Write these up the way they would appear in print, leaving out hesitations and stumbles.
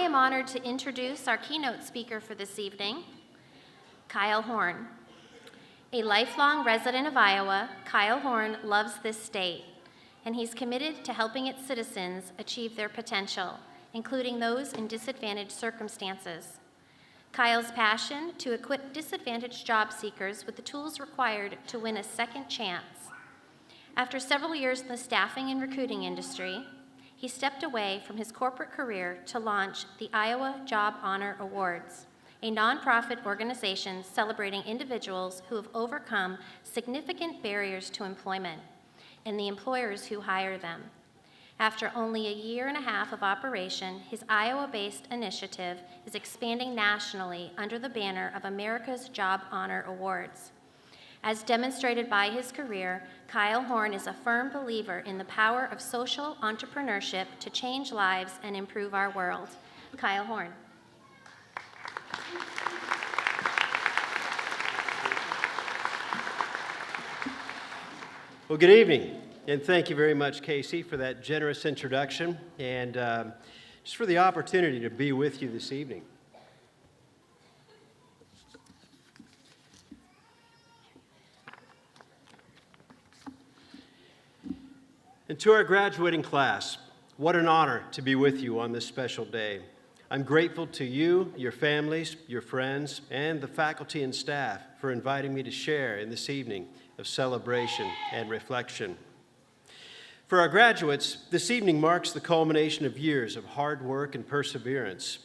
am honored to introduce our keynote speaker for this evening, Kyle Horn. A lifelong resident of Iowa, Kyle Horn loves this state, and he's committed to helping its citizens achieve their potential, including those in disadvantaged circumstances. Kyle's passion to equip disadvantaged job seekers with the tools required to win a second chance. After several years in the staffing and recruiting industry, he stepped away from his corporate career to launch the Iowa Job Honor Awards, a nonprofit organization celebrating individuals who have overcome significant barriers to employment and the employers who hire them. After only a year and a half of operation, his Iowa-based initiative is expanding nationally under the banner of America's Job Honor Awards. As demonstrated by his career, Kyle Horn is a firm believer in the power of social entrepreneurship to change lives and improve our world. Kyle Horn. Well, good evening, and thank you very much, Casey, for that generous introduction and just for the opportunity to be with you this evening. And to our graduating class, what an honor to be with you on this special day. I'm grateful to you, your families, your friends, and the faculty and staff for inviting me to share in this evening of celebration and reflection. For our graduates, this evening marks the culmination of years of hard work and perseverance.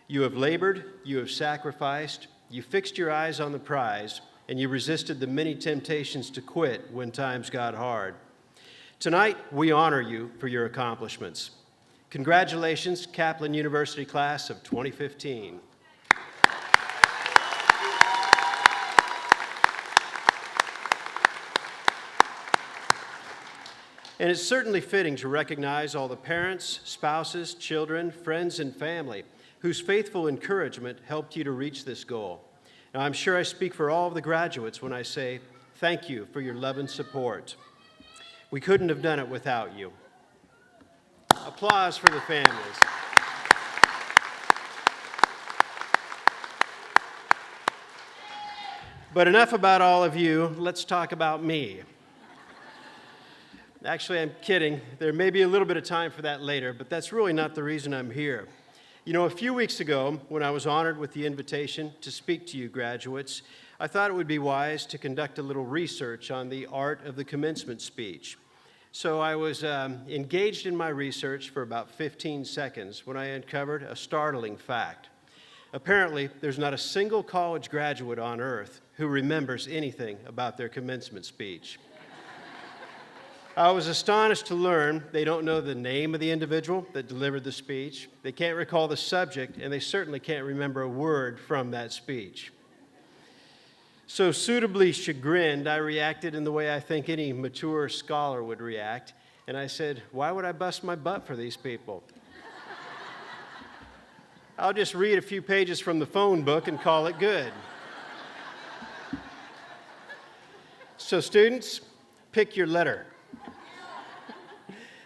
You have labored, you have sacrificed, you fixed your eyes on the prize, and you resisted the many temptations to quit when times got hard. Tonight, we honor you for your accomplishments. Congratulations, Kaplan University class of 2015. And it's certainly fitting to recognize all the parents, spouses, children, friends, and family whose faithful encouragement helped you to reach this goal. Now, I'm sure I speak for all of the graduates when I say thank you for your love and support. We couldn't have done it without you. Applause for the families. But enough about all of you. Let's talk about me. Actually, I'm kidding. There may be a little bit of time for that later, but that's really not the reason I'm here. You know, a few weeks ago, when I was honored with the invitation to speak to you graduates, I thought it would be wise to conduct a little research on the art of the commencement speech. So I was engaged in my research for about 15 seconds when I uncovered a startling fact. Apparently, there's not a single college graduate on earth who remembers anything about their commencement speech. I was astonished to learn they don't know the name of the individual that delivered the speech, they can't recall the subject, and they certainly can't remember a word from that speech. So suitably chagrined, I reacted in the way I think any mature scholar would react, and I said, why would I bust my butt for these people? I'll just read a few pages from the phone book and call it good. So students, pick your letter.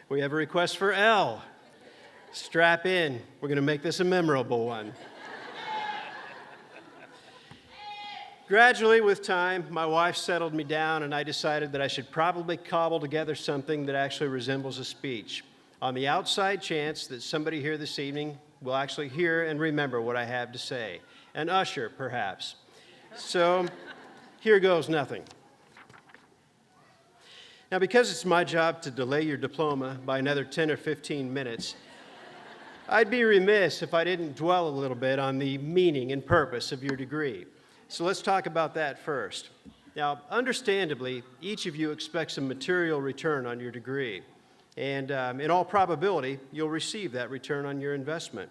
We have a request for L. Strap in. We're going to make this a memorable one. Gradually, with time, my wife settled me down, and I decided that I should probably cobble together something that actually resembles a speech, on the outside chance that somebody here this evening will actually hear and remember what I have to say. An usher, perhaps. So, here goes nothing. Now, because it's my job to delay your diploma by another 10 or 15 minutes, I'd be remiss if I didn't dwell a little bit on the meaning and purpose of your degree. So let's talk about that first. Now, understandably, each of you expects a material return on your degree, and in all probability, you'll receive that return on your investment.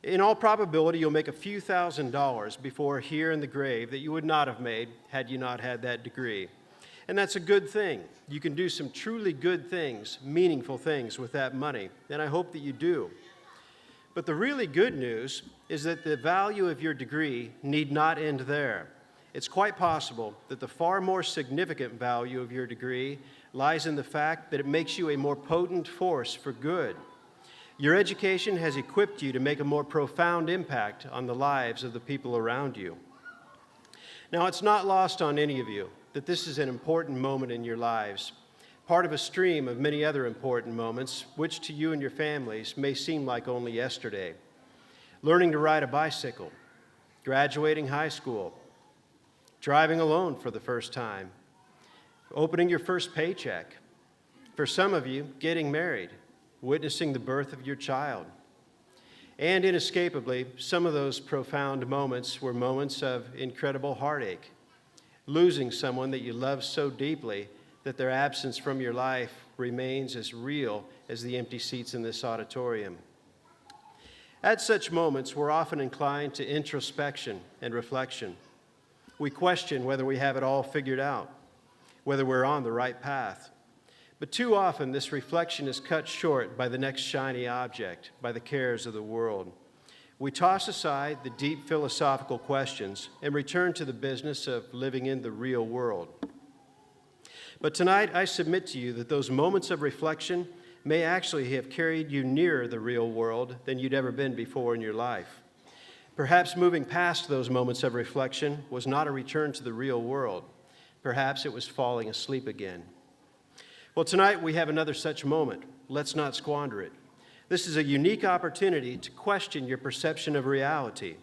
In all probability, you'll make a few $1,000s before here in the grave that you would not have made had you not had that degree. And that's a good thing. You can do some truly good things, meaningful things with that money, and I hope that you do. But the really good news is that the value of your degree need not end there. It's quite possible that the far more significant value of your degree lies in the fact that it makes you a more potent force for good. Your education has equipped you to make a more profound impact on the lives of the people around you. Now, it's not lost on any of you that this is an important moment in your lives, part of a stream of many other important moments, which to you and your families may seem like only yesterday. Learning to ride a bicycle, graduating high school, driving alone for the first time, opening your first paycheck. For some of you, getting married, witnessing the birth of your child. And inescapably, some of those profound moments were moments of incredible heartache, losing someone that you love so deeply that their absence from your life remains as real as the empty seats in this auditorium. At such moments, we're often inclined to introspection and reflection. We question whether we have it all figured out, whether we're on the right path. But too often, this reflection is cut short by the next shiny object, by the cares of the world. We toss aside the deep philosophical questions and return to the business of living in the real world. But tonight, I submit to you that those moments of reflection may actually have carried you nearer the real world than you'd ever been before in your life. Perhaps moving past those moments of reflection was not a return to the real world. Perhaps it was falling asleep again. Well, tonight we have another such moment. Let's not squander it. This is a unique opportunity to question your perception of reality.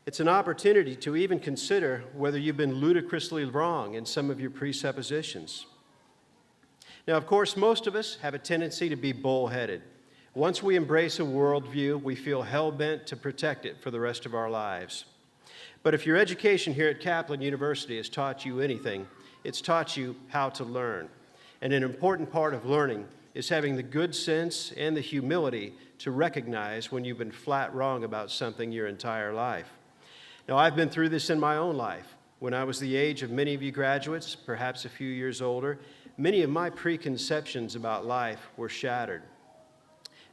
It's an opportunity to even consider whether you've been ludicrously wrong in some of your presuppositions. Now, of course, most of us have a tendency to be bullheaded. Once we embrace a worldview, we feel hell-bent to protect it for the rest of our lives. But if your education here at Kaplan University has taught you anything, it's taught you how to learn. And an important part of learning is having the good sense and the humility to recognize when you've been flat wrong about something your entire life. Now, I've been through this in my own life. When I was the age of many of you graduates, perhaps a few years older, many of my preconceptions about life were shattered.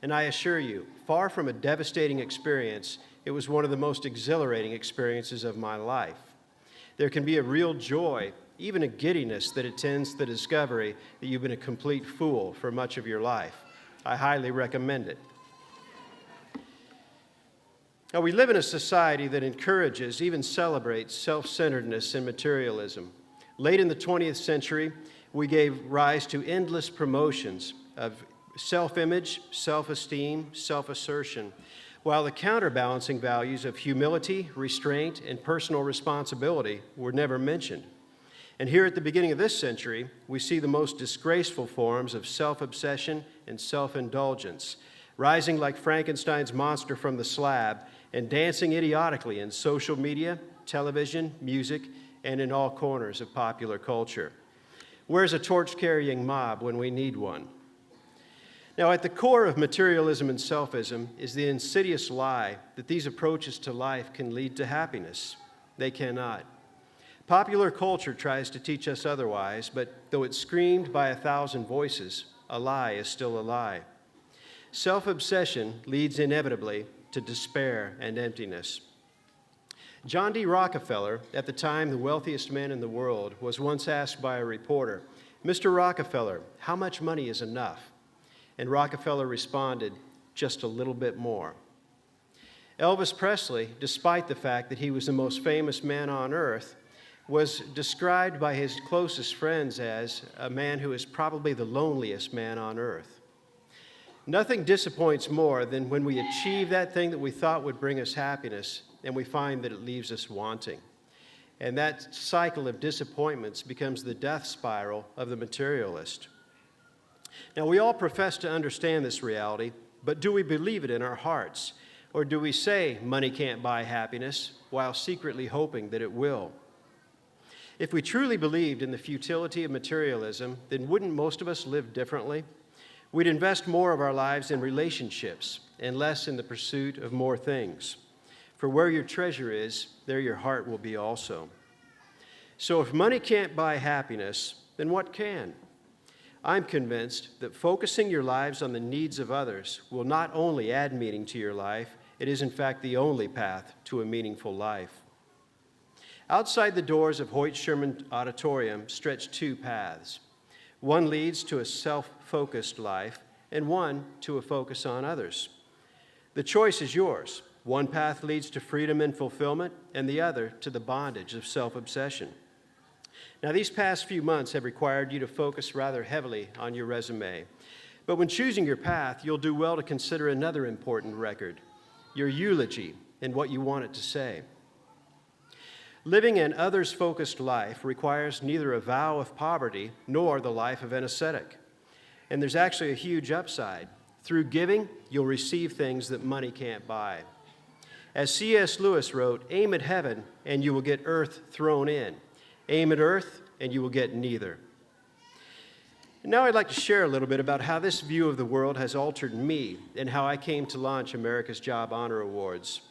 And I assure you, far from a devastating experience, it was one of the most exhilarating experiences of my life. There can be a real joy, even a giddiness, that attends the discovery that you've been a complete fool for much of your life. I highly recommend it. Now, we live in a society that encourages, even celebrates, self-centeredness and materialism. Late in the 20th century, we gave rise to endless promotions of self-image, self-esteem, self-assertion, while the counterbalancing values of humility, restraint, and personal responsibility were never mentioned. And here at the beginning of this century, we see the most disgraceful forms of self-obsession and self-indulgence, rising like Frankenstein's monster from the slab and dancing idiotically in social media, television, music, and in all corners of popular culture. Where's a torch-carrying mob when we need one? Now, at the core of materialism and selfism is the insidious lie that these approaches to life can lead to happiness. They cannot. Popular culture tries to teach us otherwise, but though it's screamed by 1,000 voices, a lie is still a lie. Self-obsession leads inevitably to despair and emptiness. John D. Rockefeller, at the time the wealthiest man in the world, was once asked by a reporter, "Mr. Rockefeller, how much money is enough?" And Rockefeller responded, "Just a little bit more." Elvis Presley, despite the fact that he was the most famous man on earth, was described by his closest friends as a man who is probably the loneliest man on earth. Nothing disappoints more than when we achieve that thing that we thought would bring us happiness and we find that it leaves us wanting. And that cycle of disappointments becomes the death spiral of the materialist. Now, we all profess to understand this reality, but do we believe it in our hearts? Or do we say money can't buy happiness while secretly hoping that it will? If we truly believed in the futility of materialism, then wouldn't most of us live differently? We'd invest more of our lives in relationships and less in the pursuit of more things. For where your treasure is, there your heart will be also. So if money can't buy happiness, then what can? I'm convinced that focusing your lives on the needs of others will not only add meaning to your life, it is in fact the only path to a meaningful life. Outside the doors of Hoyt Sherman Auditorium stretch two paths. One leads to a self-focused life, and one to a focus on others. The choice is yours. One path leads to freedom and fulfillment, and the other to the bondage of self-obsession. Now, these past few months have required you to focus rather heavily on your resume. But when choosing your path, you'll do well to consider another important record, your eulogy and what you want it to say. Living an others-focused life requires neither a vow of poverty nor the life of an ascetic. And there's actually a huge upside. Through giving, you'll receive things that money can't buy. As C.S. Lewis wrote, "Aim at heaven and you will get earth thrown in. Aim at earth and you will get neither." Now I'd like to share a little bit about how this view of the world has altered me and how I came to launch America's Job Honor Awards.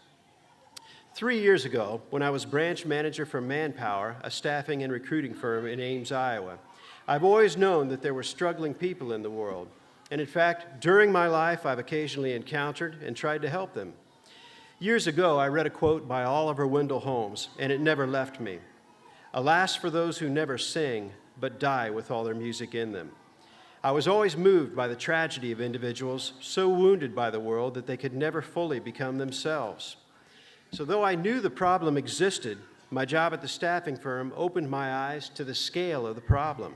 3 years ago, when I was branch manager for Manpower, a staffing and recruiting firm in Ames, Iowa, I've always known that there were struggling people in the world. And in fact, during my life, I've occasionally encountered and tried to help them. Years ago, I read a quote by Oliver Wendell Holmes, and it never left me. "Alas for those who never sing, but die with all their music in them." I was always moved by the tragedy of individuals so wounded by the world that they could never fully become themselves. So though I knew the problem existed, my job at the staffing firm opened my eyes to the scale of the problem.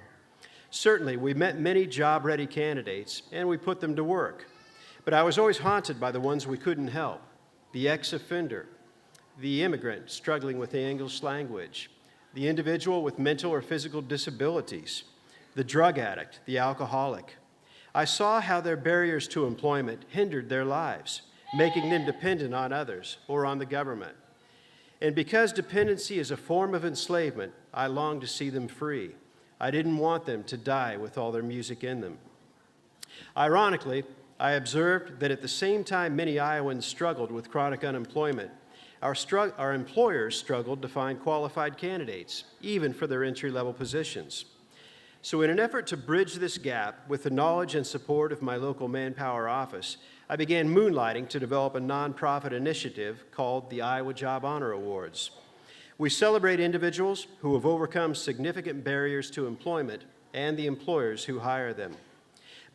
Certainly, we met many job-ready candidates, and we put them to work. But I was always haunted by the ones we couldn't help: the ex-offender, the immigrant struggling with the English language, the individual with mental or physical disabilities, the drug addict, the alcoholic. I saw how their barriers to employment hindered their lives, making them dependent on others or on the government. And because dependency is a form of enslavement, I longed to see them free. I didn't want them to die with all their music in them. Ironically, I observed that at the same time many Iowans struggled with chronic unemployment, our employers struggled to find qualified candidates, even for their entry-level positions. So in an effort to bridge this gap with the knowledge and support of my local Manpower office, I began moonlighting to develop a nonprofit initiative called the Iowa Job Honor Awards. We celebrate individuals who have overcome significant barriers to employment and the employers who hire them.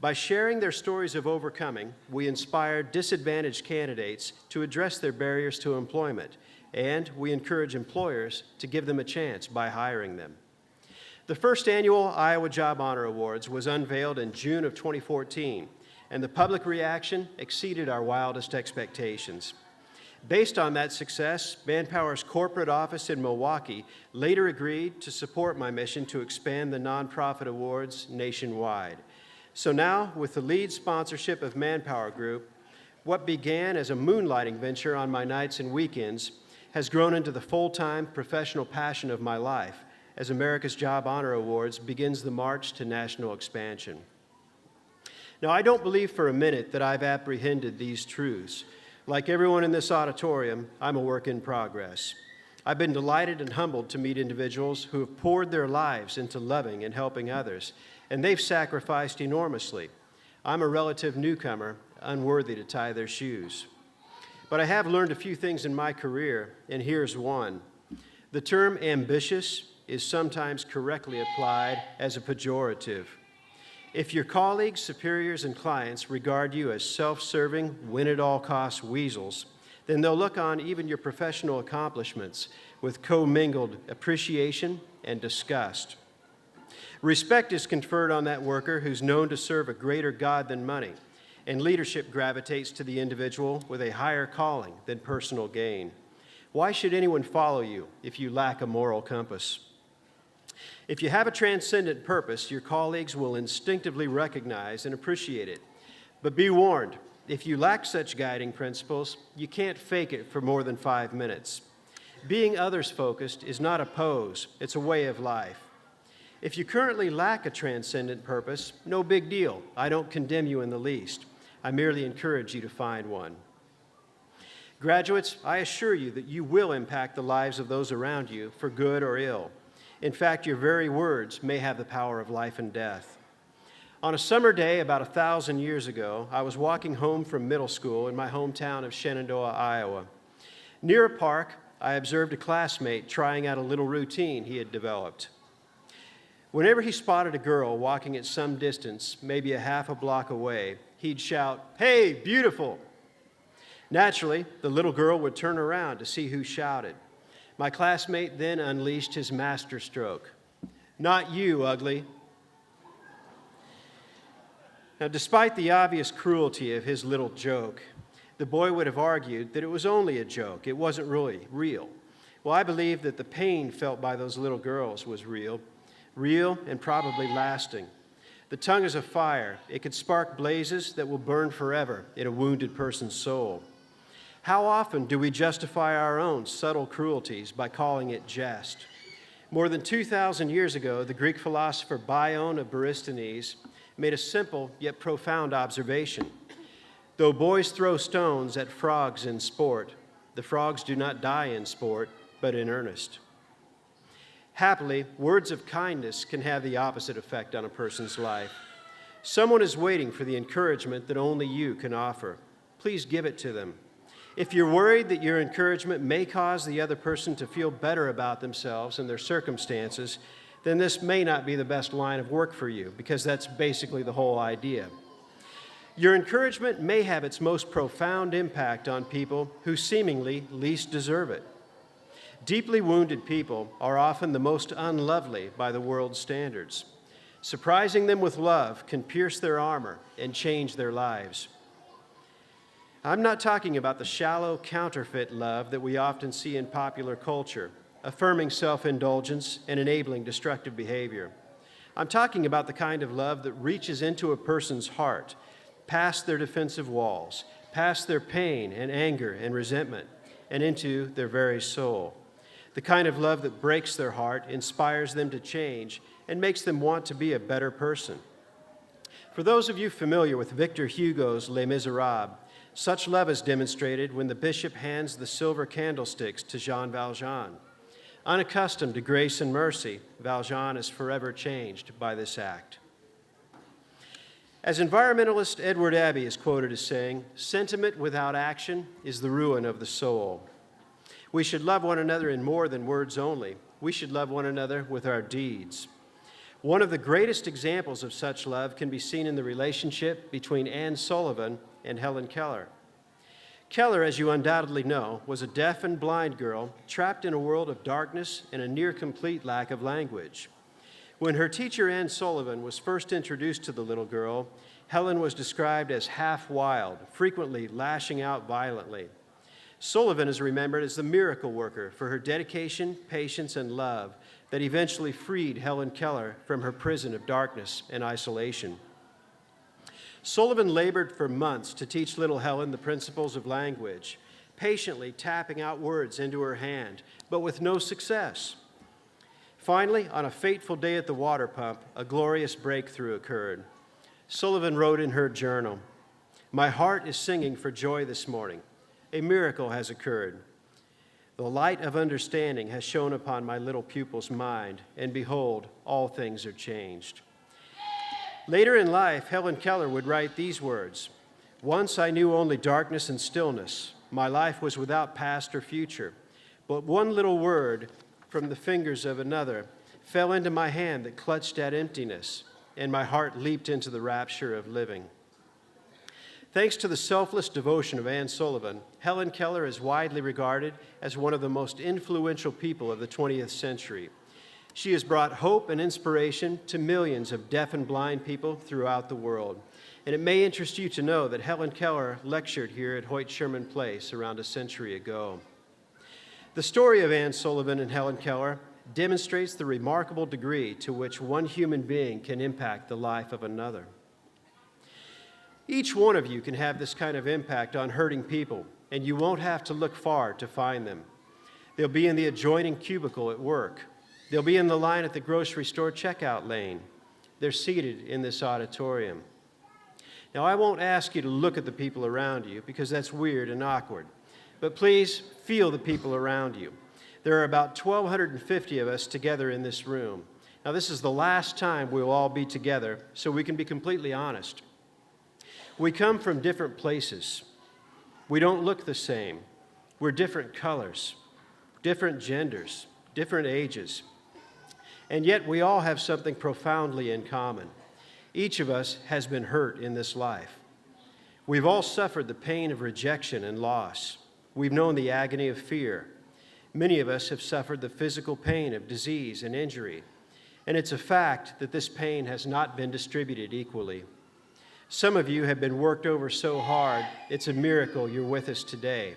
By sharing their stories of overcoming, we inspire disadvantaged candidates to address their barriers to employment, and we encourage employers to give them a chance by hiring them. The first annual Iowa Job Honor Awards was unveiled in June of 2014, and the public reaction exceeded our wildest expectations. Based on that success, Manpower's corporate office in Milwaukee later agreed to support my mission to expand the nonprofit awards nationwide. So now, with the lead sponsorship of Manpower Group, what began as a moonlighting venture on my nights and weekends has grown into the full-time professional passion of my life as America's Job Honor Awards begins the march to national expansion. Now, I don't believe for a minute that I've apprehended these truths. Like everyone in this auditorium, I'm a work in progress. I've been delighted and humbled to meet individuals who have poured their lives into loving and helping others, and they've sacrificed enormously. I'm a relative newcomer, unworthy to tie their shoes. But I have learned a few things in my career, and here's one. The term ambitious is sometimes correctly applied as a pejorative. If your colleagues, superiors, and clients regard you as self-serving, win-at-all-costs weasels, then they'll look on even your professional accomplishments with commingled appreciation and disgust. Respect is conferred on that worker who's known to serve a greater God than money, and leadership gravitates to the individual with a higher calling than personal gain. Why should anyone follow you if you lack a moral compass? If you have a transcendent purpose, your colleagues will instinctively recognize and appreciate it. But be warned, if you lack such guiding principles, you can't fake it for more than 5 minutes. Being others-focused is not a pose, it's a way of life. If you currently lack a transcendent purpose, no big deal. I don't condemn you in the least. I merely encourage you to find one. Graduates, I assure you that you will impact the lives of those around you for good or ill. In fact, your very words may have the power of life and death. On a summer day about 1,000 years ago, I was walking home from middle school in my hometown of Shenandoah, Iowa. Near a park, I observed a classmate trying out a little routine he had developed. Whenever he spotted a girl walking at some distance, maybe a half a block away, he'd shout, "Hey, beautiful!" Naturally, the little girl would turn around to see who shouted. My classmate then unleashed his masterstroke. "Not you, ugly." Now, despite the obvious cruelty of his little joke, the boy would have argued that it was only a joke. It wasn't really real. Well, I believe that the pain felt by those little girls was real and probably lasting. The tongue is a fire. It could spark blazes that will burn forever in a wounded person's soul. How often do we justify our own subtle cruelties by calling it jest? More than 2,000 years ago, the Greek philosopher Bion of Borysthenes made a simple yet profound observation. Though boys throw stones at frogs in sport, the frogs do not die in sport, but in earnest. Happily, words of kindness can have the opposite effect on a person's life. Someone is waiting for the encouragement that only you can offer. Please give it to them. If you're worried that your encouragement may cause the other person to feel better about themselves and their circumstances, then this may not be the best line of work for you, because that's basically the whole idea. Your encouragement may have its most profound impact on people who seemingly least deserve it. Deeply wounded people are often the most unlovely by the world's standards. Surprising them with love can pierce their armor and change their lives. I'm not talking about the shallow, counterfeit love that we often see in popular culture, affirming self-indulgence and enabling destructive behavior. I'm talking about the kind of love that reaches into a person's heart, past their defensive walls, past their pain and anger and resentment, and into their very soul. The kind of love that breaks their heart, inspires them to change, and makes them want to be a better person. For those of you familiar with Victor Hugo's Les Miserables, such love is demonstrated when the bishop hands the silver candlesticks to Jean Valjean. Unaccustomed to grace and mercy, Valjean is forever changed by this act. As environmentalist Edward Abbey is quoted as saying, "Sentiment without action is the ruin of the soul." We should love one another in more than words only. We should love one another with our deeds. One of the greatest examples of such love can be seen in the relationship between Anne Sullivan and Helen Keller. Keller, as you undoubtedly know, was a deaf and blind girl trapped in a world of darkness and a near-complete lack of language. When her teacher, Anne Sullivan, was first introduced to the little girl, Helen was described as half-wild, frequently lashing out violently. Sullivan is remembered as the miracle worker for her dedication, patience, and love that eventually freed Helen Keller from her prison of darkness and isolation. Sullivan labored for months to teach little Helen the principles of language, patiently tapping out words into her hand, but with no success. Finally, on a fateful day at the water pump, a glorious breakthrough occurred. Sullivan wrote in her journal, "My heart is singing for joy this morning. A miracle has occurred. The light of understanding has shone upon my little pupil's mind, and behold, all things are changed." Later in life, Helen Keller would write these words, "Once I knew only darkness and stillness. My life was without past or future. But one little word from the fingers of another fell into my hand that clutched at emptiness, and my heart leaped into the rapture of living." Thanks to the selfless devotion of Anne Sullivan, Helen Keller is widely regarded as one of the most influential people of the 20th century. She has brought hope and inspiration to millions of deaf and blind people throughout the world. And it may interest you to know that Helen Keller lectured here at Hoyt Sherman Place around a century ago. The story of Anne Sullivan and Helen Keller demonstrates the remarkable degree to which one human being can impact the life of another. Each one of you can have this kind of impact on hurting people, and you won't have to look far to find them. They'll be in the adjoining cubicle at work. They'll be in the line at the grocery store checkout lane. They're seated in this auditorium. Now, I won't ask you to look at the people around you because that's weird and awkward, but please feel the people around you. There are about 1,250 of us together in this room. Now, this is the last time we'll all be together, so we can be completely honest. We come from different places. We don't look the same. We're different colors, different genders, different ages. And yet we all have something profoundly in common. Each of us has been hurt in this life. We've all suffered the pain of rejection and loss. We've known the agony of fear. Many of us have suffered the physical pain of disease and injury. And it's a fact that this pain has not been distributed equally. Some of you have been worked over so hard, it's a miracle you're with us today.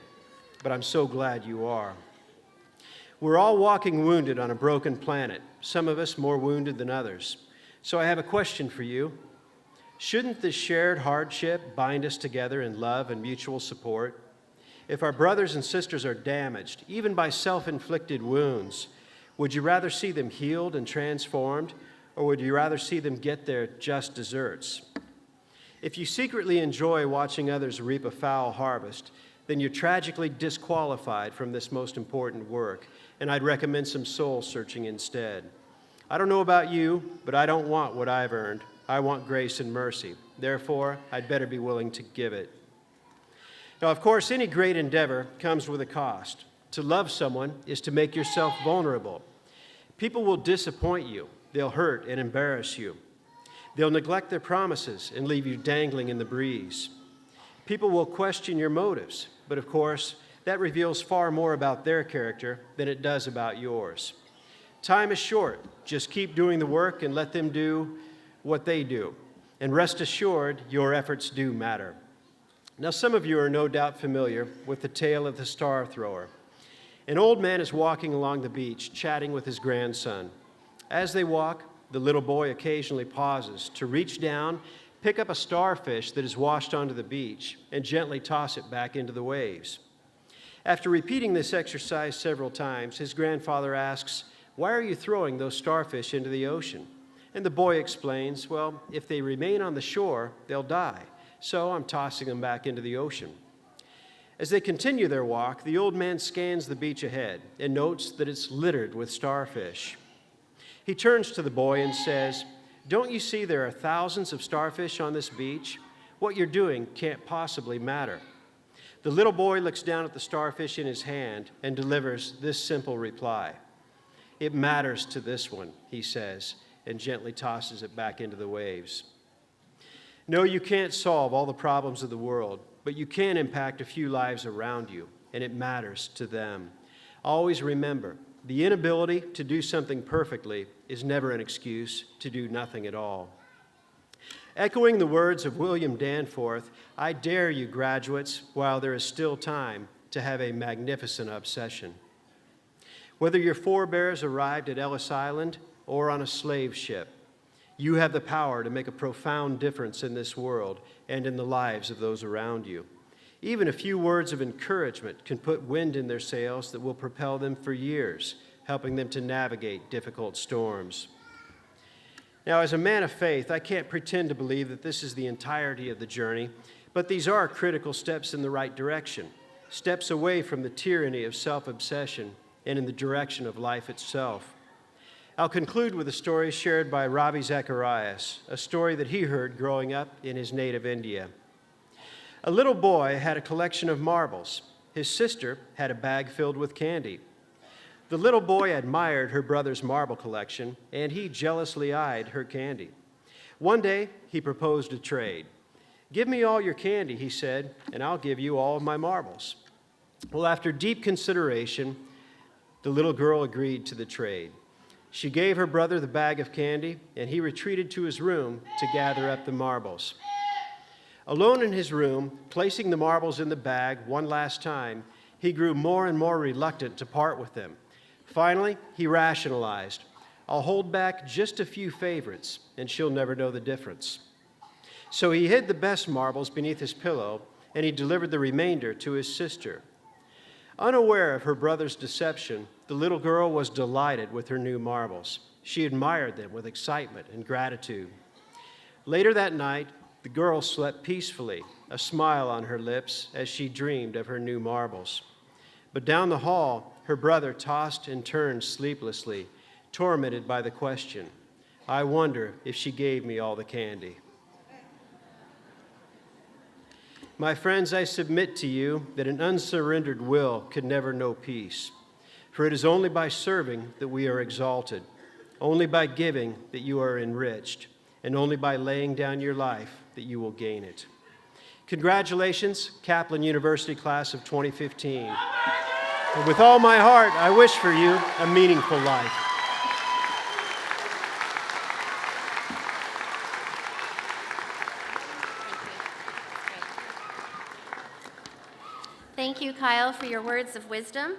But I'm so glad you are. We're all walking wounded on a broken planet, some of us more wounded than others. So I have a question for you. Shouldn't this shared hardship bind us together in love and mutual support? If our brothers and sisters are damaged, even by self-inflicted wounds, would you rather see them healed and transformed, or would you rather see them get their just desserts? If you secretly enjoy watching others reap a foul harvest, then you're tragically disqualified from this most important work, and I'd recommend some soul searching instead. I don't know about you, but I don't want what I've earned. I want grace and mercy. Therefore, I'd better be willing to give it. Now, of course, any great endeavor comes with a cost. To love someone is to make yourself vulnerable. People will disappoint you. They'll hurt and embarrass you. They'll neglect their promises and leave you dangling in the breeze. People will question your motives, but of course, that reveals far more about their character than it does about yours. Time is short. Just keep doing the work and let them do what they do. And rest assured, your efforts do matter. Now, some of you are no doubt familiar with the tale of the star thrower. An old man is walking along the beach, chatting with his grandson. As they walk, the little boy occasionally pauses to reach down, pick up a starfish that is washed onto the beach, and gently toss it back into the waves. After repeating this exercise several times, his grandfather asks, "Why are you throwing those starfish into the ocean?" And the boy explains, "Well, if they remain on the shore, they'll die. So I'm tossing them back into the ocean." As they continue their walk, the old man scans the beach ahead and notes that it's littered with starfish. He turns to the boy and says, "Don't you see there are thousands of starfish on this beach? What you're doing can't possibly matter." The little boy looks down at the starfish in his hand and delivers this simple reply. "It matters to this one," he says, and gently tosses it back into the waves. No, you can't solve all the problems of the world, but you can impact a few lives around you, and it matters to them. Always remember, the inability to do something perfectly is never an excuse to do nothing at all. Echoing the words of William Danforth, I dare you, graduates, while there is still time, to have a magnificent obsession. Whether your forebears arrived at Ellis Island or on a slave ship, you have the power to make a profound difference in this world and in the lives of those around you. Even a few words of encouragement can put wind in their sails that will propel them for years, helping them to navigate difficult storms. Now, as a man of faith, I can't pretend to believe that this is the entirety of the journey, but these are critical steps in the right direction, steps away from the tyranny of self-obsession and in the direction of life itself. I'll conclude with a story shared by Ravi Zacharias, a story that he heard growing up in his native India. A little boy had a collection of marbles. His sister had a bag filled with candy. The little boy admired her brother's marble collection, and he jealously eyed her candy. One day, he proposed a trade. "Give me all your candy," he said, "and I'll give you all of my marbles." Well, after deep consideration, the little girl agreed to the trade. She gave her brother the bag of candy, and he retreated to his room to gather up the marbles. Alone in his room, placing the marbles in the bag one last time, he grew more and more reluctant to part with them. Finally, he rationalized, "I'll hold back just a few favorites, and she'll never know the difference." So he hid the best marbles beneath his pillow, and he delivered the remainder to his sister. Unaware of her brother's deception, the little girl was delighted with her new marbles. She admired them with excitement and gratitude. Later that night, the girl slept peacefully, a smile on her lips as she dreamed of her new marbles. But down the hall, her brother tossed and turned sleeplessly, tormented by the question, "I wonder if she gave me all the candy." My friends, I submit to you that an unsurrendered will could never know peace, for it is only by serving that we are exalted. Only by giving that you are enriched, and only by laying down your life that you will gain it. Congratulations, Kaplan University class of 2015. And with all my heart, I wish for you a meaningful life. Thank you, Kyle, for your words of wisdom.